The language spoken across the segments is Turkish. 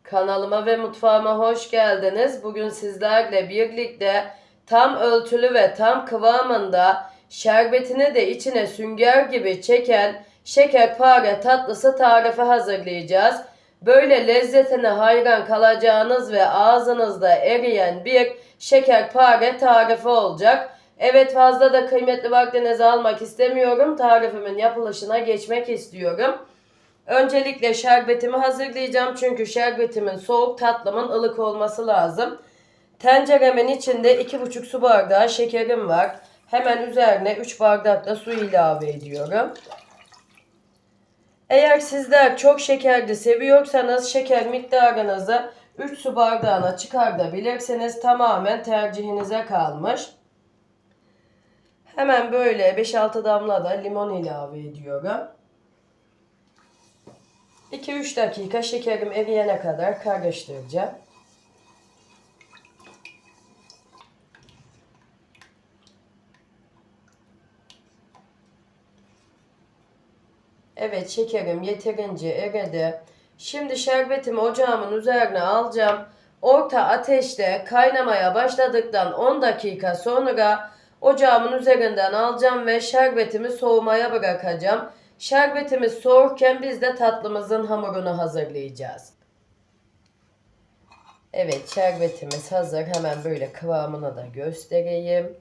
Kanalıma ve mutfağıma hoş geldiniz. Bugün sizlerle birlikte tam ölçülü ve tam kıvamında şerbetini de içine sünger gibi çeken şekerpare tatlısı tarifi hazırlayacağız. Böyle lezzetine hayran kalacağınız ve ağzınızda eriyen bir şekerpare tarifi olacak. Evet, fazla da kıymetli vaktinizi almak istemiyorum. Tarifimin yapılışına geçmek istiyorum. Öncelikle şerbetimi hazırlayacağım. Çünkü şerbetimin soğuk, tatlımın ılık olması lazım. Tenceremin içinde 2,5 su bardağı şekerim var. Hemen üzerine 3 bardak da su ilave ediyorum. Eğer sizler çok şekerli seviyorsanız şeker miktarınızı 3 su bardağına çıkartabilirsiniz. Tamamen tercihinize kalmış. Hemen böyle 5-6 damla da limon ilave ediyorum. 2-3 dakika şekerim eriyene kadar karıştıracağım. Evet, şekerim yeterince eridi. Şimdi şerbetimi ocağımın üzerine alacağım. Orta ateşte kaynamaya başladıktan 10 dakika sonra ocağımın üzerinden alacağım ve şerbetimi soğumaya bırakacağım. Şerbetimiz soğurken biz de tatlımızın hamurunu hazırlayacağız. Evet, şerbetimiz hazır. Hemen böyle kıvamını da göstereyim.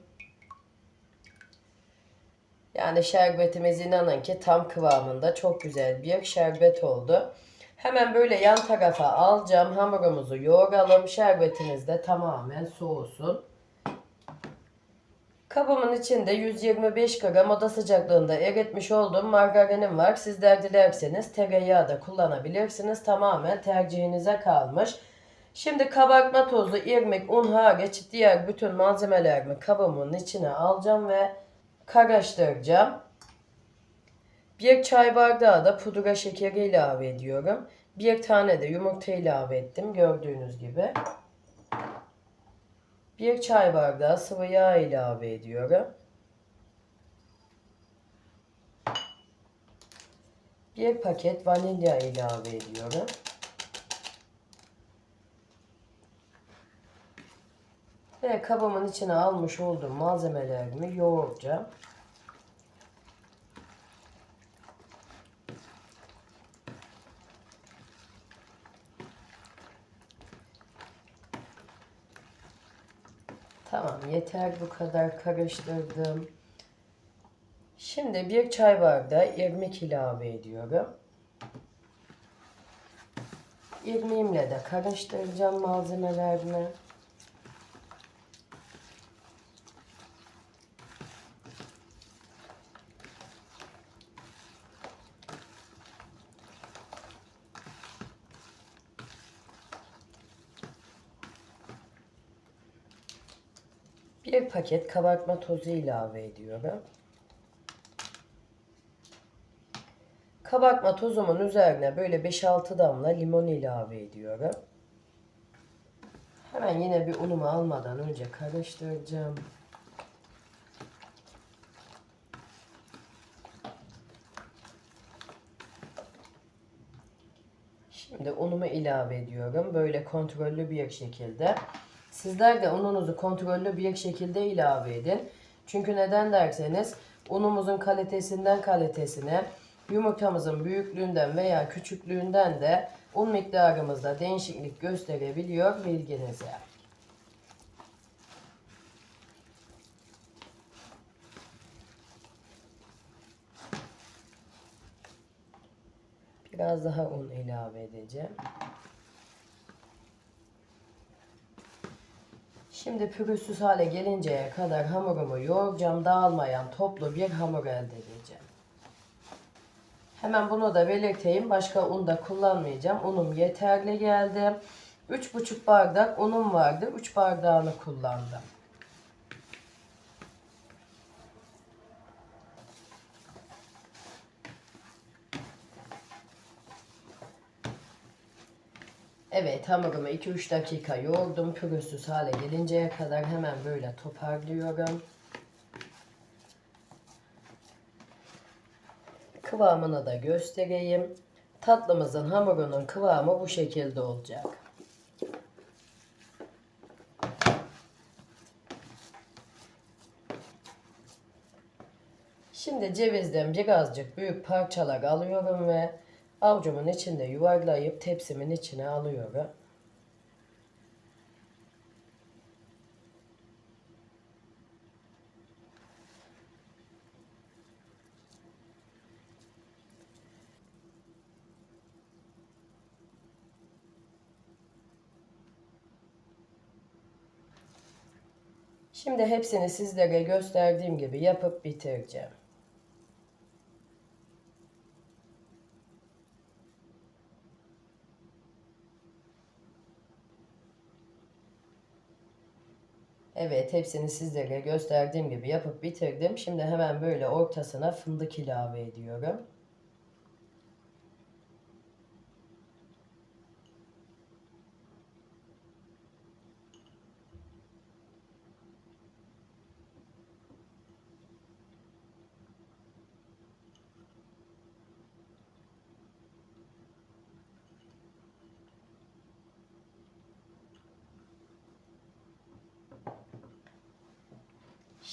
Yani şerbetimiz inanın ki tam kıvamında çok güzel bir şerbet oldu. Hemen böyle yan tarafa alacağım. Hamurumuzu yoğuralım. Şerbetimiz de tamamen soğusun. Kabımın içinde 125 gram oda sıcaklığında eritmiş olduğum margarinim var. Sizler dilerseniz tereyağı da kullanabilirsiniz. Tamamen tercihinize kalmış. Şimdi kabartma tozu, irmik, un hariç diğer bütün malzemelerimi kabımın içine alacağım ve karıştıracağım. Bir çay bardağı da pudra şekeri ilave ediyorum. Bir tane de yumurta ilave ettim gördüğünüz gibi. Bir çay bardağı sıvı yağ ilave ediyorum. Bir paket vanilya ilave ediyorum. Ve kabımın içine almış olduğum malzemelerimi yoğuracağım. Tamam, yeter bu kadar karıştırdım. Şimdi bir çay bardağı irmik ilave ediyorum. İrmiğimle de karıştıracağım malzemelerimi. Bir paket kabartma tozu ilave ediyorum. Kabartma tozumun üzerine böyle 5-6 damla limon ilave ediyorum. Hemen yine bir unumu almadan önce karıştıracağım. Şimdi unumu ilave ediyorum. Böyle kontrollü bir şekilde. Sizler de ununuzu kontrollü bir şekilde ilave edin. Çünkü neden derseniz unumuzun kalitesinden kalitesine, yumurtamızın büyüklüğünden veya küçüklüğünden de un miktarımızda değişiklik gösterebiliyor, bilginize. Biraz daha un ilave edeceğim. Şimdi pürüzsüz hale gelinceye kadar hamurumu yoğuracağım. Dağılmayan toplu bir hamur elde edeceğim. Hemen bunu da belirteyim. Başka un da kullanmayacağım. Unum yeterli geldi. 3,5 bardak unum vardı. 3 bardağını kullandım. Evet, hamurumu 2-3 dakika yoğurdum. Pürüzsüz hale gelinceye kadar hemen böyle toparlıyorum. Kıvamını da göstereyim. Tatlımızın hamurunun kıvamı bu şekilde olacak. Şimdi cevizden birazcık büyük parçalar alıyorum ve avucumun içinde yuvarlayıp tepsimin içine alıyorum. Şimdi hepsini sizlere gösterdiğim gibi yapıp bitireceğim. Evet, hepsini sizlere gösterdiğim gibi yapıp bitirdim. Şimdi hemen böyle ortasına fındık ilave ediyorum.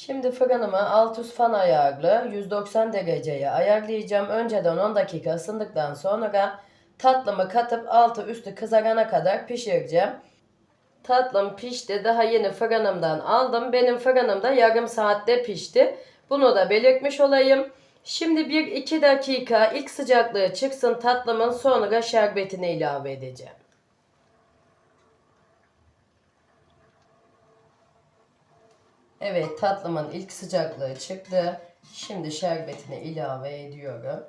Şimdi fırınımı alt üst fan ayarlı 190 dereceye ayarlayacağım. Önceden 10 dakika ısındıktan sonra tatlımı katıp altı üstü kızarana kadar pişireceğim. Tatlım pişti. Daha yeni fırınımdan aldım. Benim fırınımda yarım saatte pişti. Bunu da belirtmiş olayım. Şimdi 1-2 dakika ilk sıcaklığı çıksın tatlımın, sonra şerbetini ilave edeceğim. Evet, tatlımın ilk sıcaklığı çıktı. Şimdi şerbetini ilave ediyorum.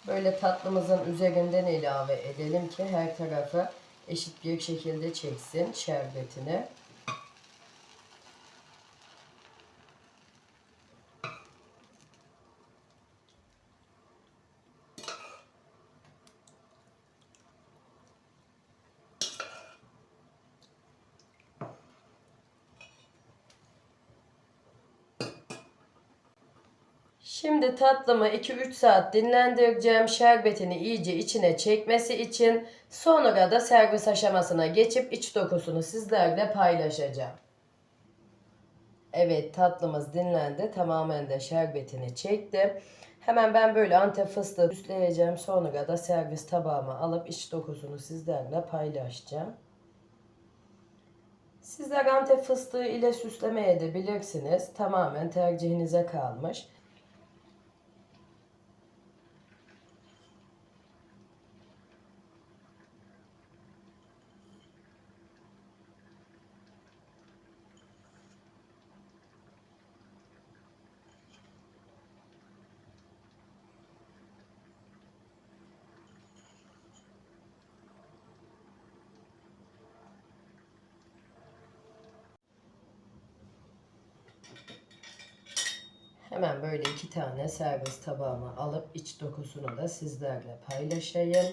Böyle tatlımızın üzerinden ilave edelim ki her tarafı eşit bir şekilde çeksin şerbetini. Şimdi tatlımı 2-3 saat dinlendireceğim. Şerbetini iyice içine çekmesi için, sonra da servis aşamasına geçip iç dokusunu sizlerle paylaşacağım. Evet, tatlımız dinlendi. Tamamen de şerbetini çekti. Hemen ben böyle Antep fıstığı süsleyeceğim. Sonra da servis tabağıma alıp iç dokusunu sizlerle paylaşacağım. Sizler Antep fıstığı ile süslemeye de bilirsiniz. Tamamen tercihinize kalmış. Hemen böyle 2 tane servis tabağıma alıp iç dokusunu da sizlerle paylaşayım.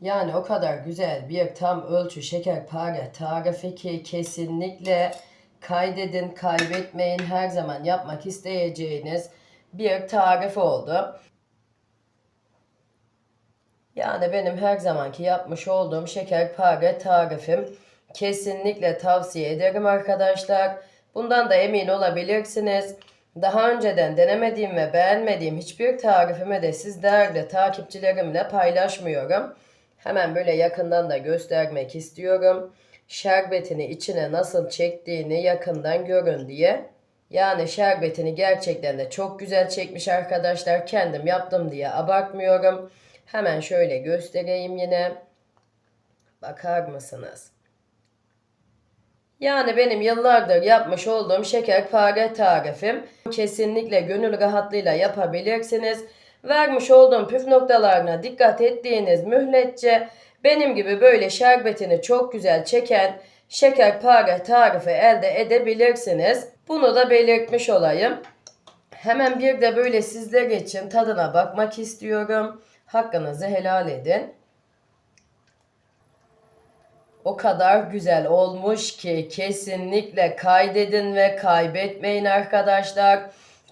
Yani o kadar güzel bir tam ölçü şekerpare tarifi ki kesinlikle kaydedin, kaybetmeyin, her zaman yapmak isteyeceğiniz bir tarif oldu. Yani benim her zamanki yapmış olduğum şekerpare tarifim, kesinlikle tavsiye ederim arkadaşlar. Bundan da emin olabilirsiniz. Daha önceden denemediğim ve beğenmediğim hiçbir tarifimi de sizlerle, takipçilerimle paylaşmıyorum. Hemen böyle yakından da göstermek istiyorum. Şerbetini içine nasıl çektiğini yakından görün diye. Yani şerbetini gerçekten de çok güzel çekmiş arkadaşlar. Kendim yaptım diye abartmıyorum. Hemen şöyle göstereyim yine. Bakar mısınız? Yani benim yıllardır yapmış olduğum şekerpare tarifim. Kesinlikle gönül rahatlığıyla yapabilirsiniz. Vermiş olduğum püf noktalarına dikkat ettiğiniz müddetçe benim gibi böyle şerbetini çok güzel çeken şekerpare tarifi elde edebilirsiniz. Bunu da belirtmiş olayım. Hemen bir de böyle sizler için tadına bakmak istiyorum. Hakkınızı helal edin. O kadar güzel olmuş ki kesinlikle kaydedin ve kaybetmeyin arkadaşlar.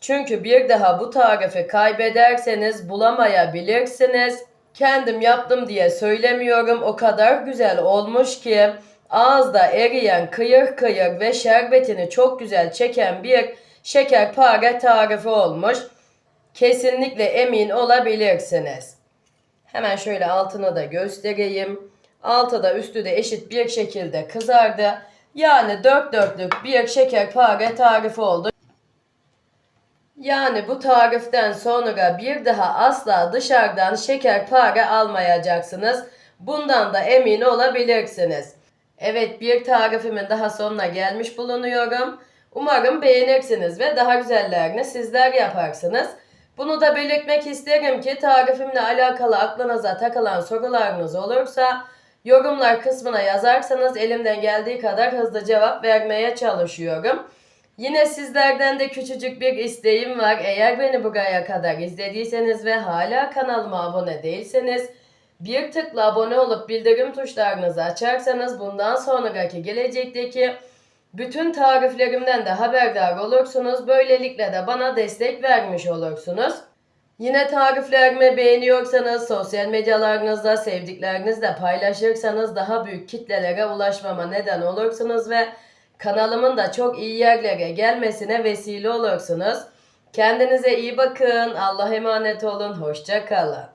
Çünkü bir daha bu tarifi kaybederseniz bulamayabilirsiniz. Kendim yaptım diye söylemiyorum. O kadar güzel olmuş ki ağızda eriyen kıyır kıyır ve şerbetini çok güzel çeken bir şekerpare tarifi olmuş. Kesinlikle emin olabilirsiniz. Hemen şöyle altını da göstereyim. Altı da üstü de eşit bir şekilde kızardı. Yani dört dörtlük bir şekerpare tarifi oldu. Yani bu tariften sonra bir daha asla dışarıdan şekerpare almayacaksınız. Bundan da emin olabilirsiniz. Evet, bir tarifimin daha sonuna gelmiş bulunuyorum. Umarım beğenirsiniz ve daha güzellerini sizler yaparsınız. Bunu da belirtmek isterim ki tarifimle alakalı aklınıza takılan sorularınız olursa yorumlar kısmına yazarsanız elimden geldiği kadar hızlı cevap vermeye çalışıyorum. Yine sizlerden de küçücük bir isteğim var. Eğer beni buraya kadar izlediyseniz ve hala kanalıma abone değilseniz bir tıkla abone olup bildirim tuşlarınızı açarsanız bundan sonraki gelecekteki bütün tariflerimden de haberdar olursunuz. Böylelikle de bana destek vermiş olursunuz. Yine tariflerimi beğeniyorsanız sosyal medyalarınızda sevdiklerinizle paylaşırsanız daha büyük kitlelere ulaşmama neden olursunuz ve kanalımın da çok iyi yerlere gelmesine vesile olursunuz. Kendinize iyi bakın. Allah'a emanet olun. Hoşça kalın.